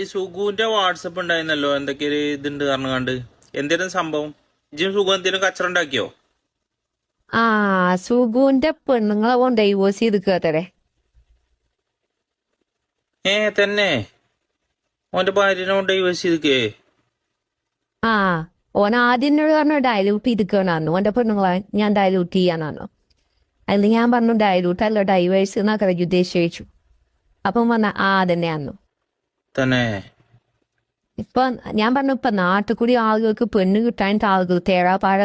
ഈ സുഗുവിന്റെ വാട്സപ്പ് ഉണ്ടായിരുന്നല്ലോ എന്തൊക്കെ ഒരു ഇതുണ്ട് കാരണം കണ്ട് എന്തേലും സംഭവം ഇജ്ജും സുഗു എന്തേലും കച്ചറ ഉണ്ടാക്കിയോ? ആ സുഗുവിന്റെ പെണ്ണുങ്ങളെ കൊണ്ട് ഡൈവോഴ്സ് ചെയ്ത് കേട്ടരെ. തന്നെ ഓന്റെ ഭാര്യനെ കൊണ്ട് ഡൈവേഴ്സ് ചെയ്തിക്കേ? ആ ഓൻ ആദ്യം എന്നോട് പറഞ്ഞു ഡയലൂട്ട് ചെയ്തിക്കണു. ഓന്റെ പെണ്ണുങ്ങളെ ഞാൻ ഡയലൂട്ട് ചെയ്യാനാണോ? അതിൽ ഞാൻ പറഞ്ഞു ഡയലൂട്ട് അല്ല ഡൈവേഴ്സ് എന്നാ കറക്റ്റ് ഉദ്ദേശിച്ചു. അപ്പം പറഞ്ഞ അതന്നെയാന്നു. തന്നെ ഇപ്പൊ ഞാൻ പറഞ്ഞു ഇപ്പൊ നാട്ടിൽ കൂടി ആളുകൾക്ക് പെണ്ണ് കിട്ടാനിട്ട് ആളുകൾ തേടാപ്പാഴ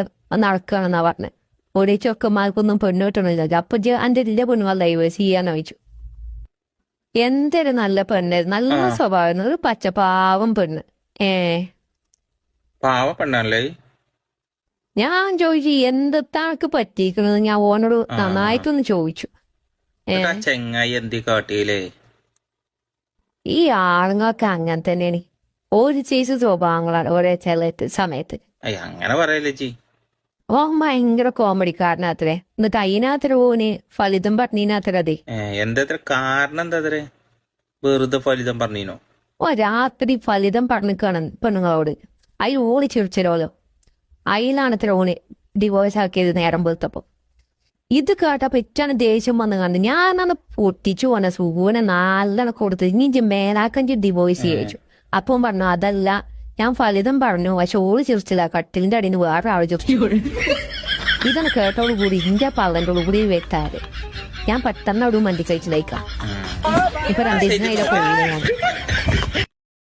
നടക്കുകയാണെന്നാ പറഞ്ഞത്. ഒരേ ചൊക്കന്മാർക്കൊന്നും പെണ്ണ് കിട്ടണില്ല. അപ്പൊ എന്റെ എല്ലാ പെണ്ണുങ്ങൾ ഡൈവേഴ്സ് ചെയ്യാന്ന് ചോദിച്ചു. എന്തൊരു നല്ല പെണ്ണ്, നല്ല സ്വഭാവം, ഒരു പച്ചപ്പാവം പെണ്ണ്. പാവ പെണ്ണല്ലേ? ഞാൻ ചോദിച്ചു എന്താണ് പറ്റിയിരിക്കണത്, ഞാൻ ഓനോട് നന്നായിട്ടൊന്ന് ചോദിച്ചു. ചെങ്ങായി എന്തി കാട്ടിയില്ലേ? ഈ ആണുങ്ങളൊക്കെ അങ്ങനെ തന്നെയാണ്. ഒരു ചേച്ചി സ്വഭാവങ്ങളാണ് ഓരോ ചില സമയത്ത്. അങ്ങനെ പറയല്ലേ ചി. ഓൻ ഭയങ്കര കോമഡിക്കാരനത്രേ. എന്നിട്ട് അതിനകത്തര ഓന് ഫലിതം പറഞ്ഞതിനകത്തര അതെ. എന്താ കാരണം എന്താ വെറുതെ ഫലിതം പറഞ്ഞീനോ? ഓ രാത്രി ഫലിതം പറഞ്ഞിക്കാണ് പെണ്ണുങ്ങളോട്. അതിൽ ഓളി ചിരിച്ചല്ലോ. അതിലാണത്ര ഓന് ഡിവോഴ്സ് ആക്കിയത് നേരം പോലത്തപ്പോ. ഇത് കേട്ടപ്പോ ഏറ്റവും ദേഷ്യം വന്ന് കണ്ട് ഞാനാണ് പൊട്ടിച്ചു പോന്നെ സുഖൂനെ നല്ലോണം കൊടുത്ത് ഇനി മേലാക്കഞ്ചി ഡിവോഴ്സ് ചെയ്യിച്ചു. അപ്പം പറഞ്ഞു അതല്ല, ഞാൻ ഫലിതം പറഞ്ഞു, പക്ഷെ ഓള് ചിരിച്ചില്ല. കട്ടിലിന്റെ അടിയിൽ നിന്ന് വേറെ ആള് ചിരിച്ചു. ഇതാണ് കേട്ടോളൂ കൂടി ഇന്ത്യ പള്ളൻ്റെ കൂടി വെട്ടാറ്. ഞാൻ പെട്ടെന്ന് അവിടെ മണ്ടി കഴിച്ചിലേക്കാം. ഇപ്പൊ 2 ദിവസത്തിനായില്ല പോയില്ല ഞാൻ.